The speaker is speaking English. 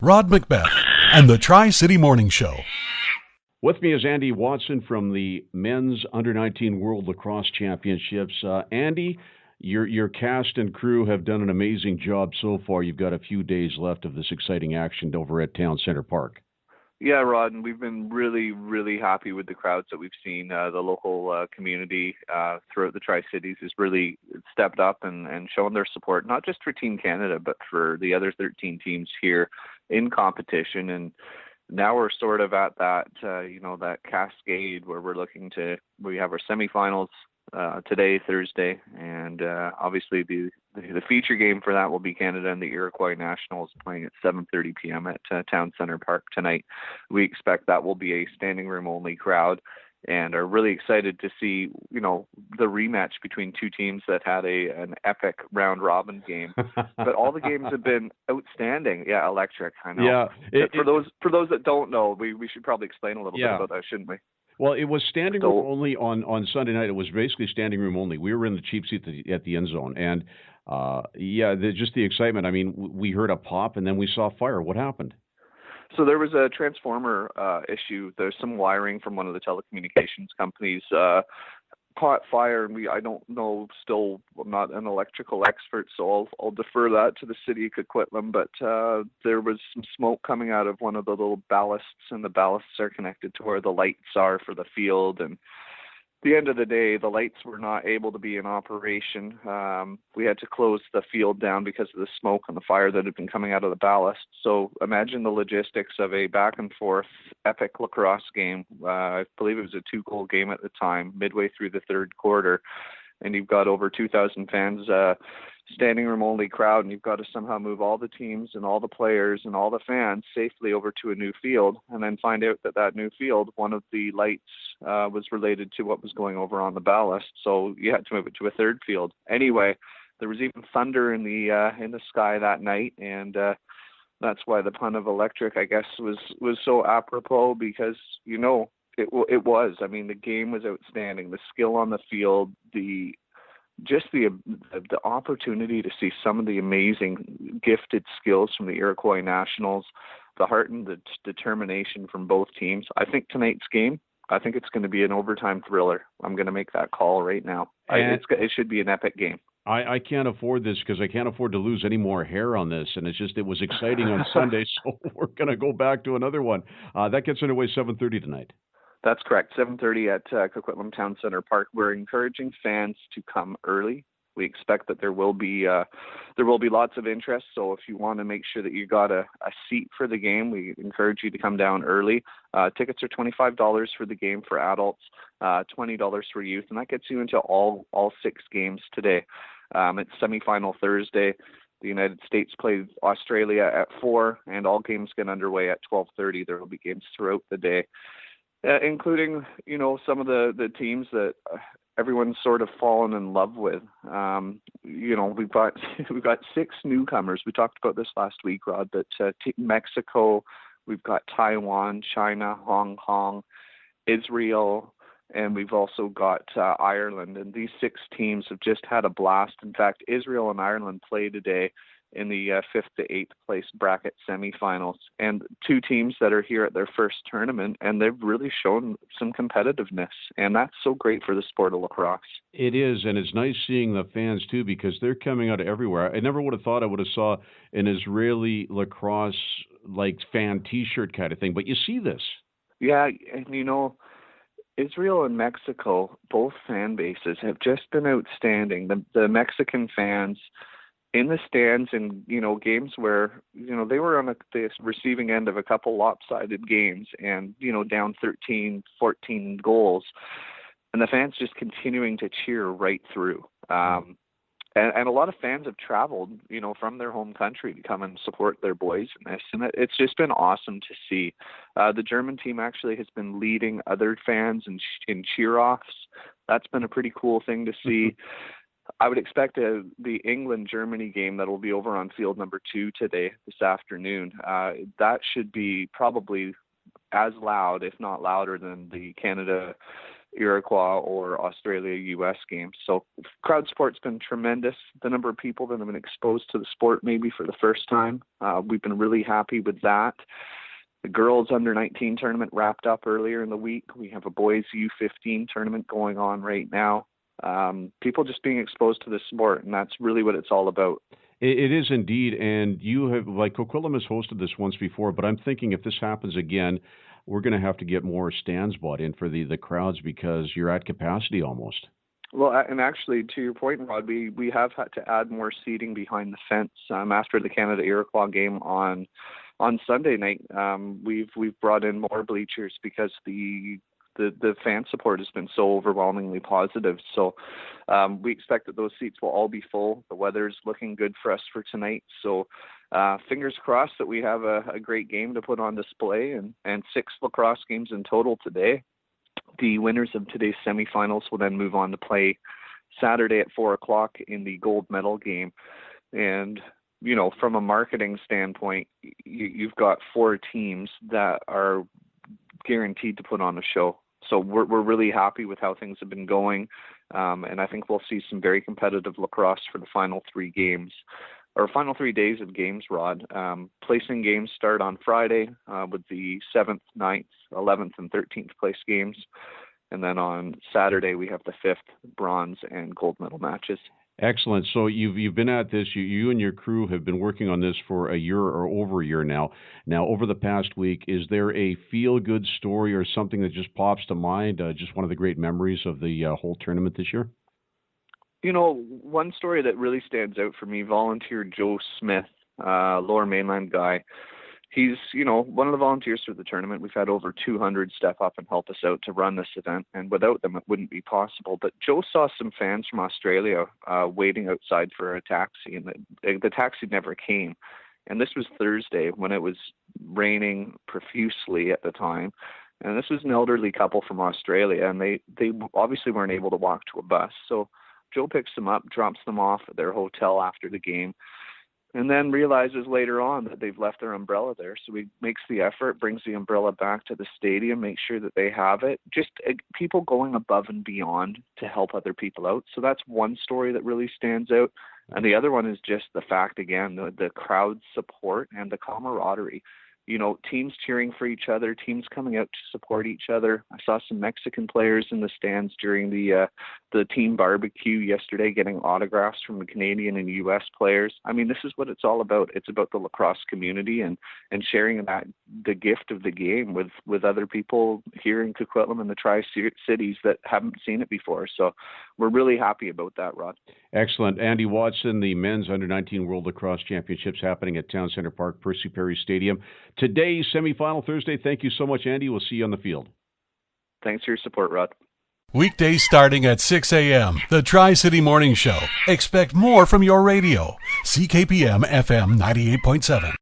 Rod MacBeth and the Tri-City Morning Show. With me is Andy Watson from the Men's Under-19 World Lacrosse Championships. Andy, your cast and crew have done an amazing job so far. You've got a few days left of this exciting action over at Town Center Park. Yeah, Rod, and we've been really, really happy with the crowds that we've seen. The local community throughout the Tri-Cities has really stepped up and shown their support, not just for Team Canada, but for the other 13 teams here in competition. And now we're sort of at that, that cascade where we have our semifinals today, Thursday, and obviously the feature game for that will be Canada and the Iroquois Nationals playing at 7:30 p.m. at Town Center Park tonight. We expect that will be a standing room only crowd, and are really excited to see the rematch between two teams that had an epic round robin game. But all the games have been outstanding. Yeah, electric. I know. Yeah. For those that don't know, we should probably explain a little bit about that, shouldn't we? Well, it was standing room only on Sunday night. It was basically standing room only. We were in the cheap seat at the end zone. And, just the excitement. I mean, we heard a pop, and then we saw fire. What happened? So there was a transformer issue. There's some wiring from one of the telecommunications companies caught fire, and I don't know, still, I'm not an electrical expert, so I'll defer that to the city of Coquitlam, but there was some smoke coming out of one of the little ballasts, and the ballasts are connected to where the lights are for the field, and at the end of the day, the lights were not able to be in operation. We had to close the field down because of the smoke and the fire that had been coming out of the ballast. So imagine the logistics of a back and forth epic lacrosse game. I believe it was a 2-goal game at the time, midway through the third quarter. And you've got over 2,000 fans, standing room only crowd, and you've got to somehow move all the teams and all the players and all the fans safely over to a new field, and then find out that new field, one of the lights was related to what was going over on the ballast, so you had to move it to a third field. Anyway, there was even thunder in the sky that night, and that's why the pun of electric, I guess, was so apropos, because it was. I mean, the game was outstanding. The skill on the field, the opportunity to see some of the amazing gifted skills from the Iroquois Nationals, the heart and the determination from both teams. I think tonight's game, it's going to be an overtime thriller. I'm going to make that call right now. It should be an epic game. I can't afford this because I can't afford to lose any more hair on this. And it was exciting on Sunday, so we're going to go back to another one. That gets underway 7:30 tonight. That's correct. 7:30 at Coquitlam Town Center Park. We're encouraging fans to come early. We expect that there will be lots of interest. So if you want to make sure that you got a seat for the game, we encourage you to come down early. Tickets are $25 for the game for adults, $20 for youth, and that gets you into all 6 games today. It's semifinal Thursday. The United States played Australia at 4, and all games get underway at 12:30. There will be games throughout the day. Including, some of the teams that everyone's sort of fallen in love with. We've got 6 newcomers. We talked about this last week, Rod, but Mexico, we've got Taiwan, China, Hong Kong, Israel, and we've also got Ireland. And these 6 teams have just had a blast. In fact, Israel and Ireland play today in the 5th to 8th place bracket semifinals, and 2 teams that are here at their first tournament, and they've really shown some competitiveness, and that's so great for the sport of lacrosse. It is, and it's nice seeing the fans too, because they're coming out of everywhere. I never would have thought I would have saw an Israeli lacrosse fan T-shirt kind of thing, but you see this. Yeah, and Israel and Mexico, both fan bases have just been outstanding. The Mexican fans in the stands in, games where, they were on the receiving end of a couple lopsided games and, down 13, 14 goals, and the fans just continuing to cheer right through. And a lot of fans have traveled, from their home country to come and support their boys in this. And it's just been awesome to see. The German team actually has been leading other fans in cheer-offs. That's been a pretty cool thing to see. I would expect the England-Germany game that will be over on field number 2 this afternoon. That should be probably as loud, if not louder, than the Canada Iroquois or Australia-US games. So crowd support's been tremendous. The number of people that have been exposed to the sport maybe for the first time, we've been really happy with that. The girls under-19 tournament wrapped up earlier in the week. We have a boys U15 tournament going on right now. People just being exposed to the sport, and that's really what it's all about. It is indeed, and you have, like, Coquitlam has hosted this once before, but I'm thinking if this happens again, we're going to have to get more stands bought in for the crowds because you're at capacity almost. Well, and actually, to your point, Rod, we have had to add more seating behind the fence after the Canada-Iroquois game on Sunday night. We've brought in more bleachers because the fan support has been so overwhelmingly positive. So we expect that those seats will all be full. The weather's looking good for us for tonight. So fingers crossed that we have a great game to put on display, and 6 lacrosse games in total today. The winners of today's semifinals will then move on to play Saturday at 4 o'clock in the gold medal game. And, you know, from a marketing standpoint, you've got 4 teams that are guaranteed to put on a show. So we're really happy with how things have been going, and I think we'll see some very competitive lacrosse for the final 3 games, or final 3 days of games, Rod. Placing games start on Friday with the 7th, 9th, 11th, and 13th place games, and then on Saturday we have the 5th bronze and gold medal matches. Excellent. So you've been at this. You and your crew have been working on this for a year or over a year now. Now, over the past week, is there a feel-good story or something that just pops to mind? Just one of the great memories of the whole tournament this year. You know, one story that really stands out for me: volunteer Joe Smith, Lower Mainland guy. He's, you know, one of the volunteers for the tournament. We've had over 200 step up and help us out to run this event, and without them, it wouldn't be possible. But Joe saw some fans from Australia waiting outside for a taxi, and the taxi never came. And this was Thursday when it was raining profusely at the time. And this was an elderly couple from Australia, and they obviously weren't able to walk to a bus. So Joe picks them up, drops them off at their hotel after the game, and then realizes later on that they've left their umbrella there. So he makes the effort, brings the umbrella back to the stadium, makes sure that they have it. Just people going above and beyond to help other people out. So that's one story that really stands out. And the other one is just the fact, again, the crowd support and the camaraderie. You know, teams cheering for each other, teams coming out to support each other. I saw some Mexican players in the stands during the team barbecue yesterday, getting autographs from the Canadian and U.S. players. I mean, this is what it's all about. It's about the lacrosse community and sharing the gift of the game with other people here in Coquitlam and the Tri-Cities that haven't seen it before. So we're really happy about that, Rod. Excellent. Andy Watson, the men's under-19 World Lacrosse Championships happening at Town Center Park, Percy Perry Stadium. Today's semifinal Thursday. Thank you so much, Andy. We'll see you on the field. Thanks for your support, Rod. Weekdays starting at 6 a.m. The Tri-City Morning Show. Expect more from your radio. CKPM FM 98.7.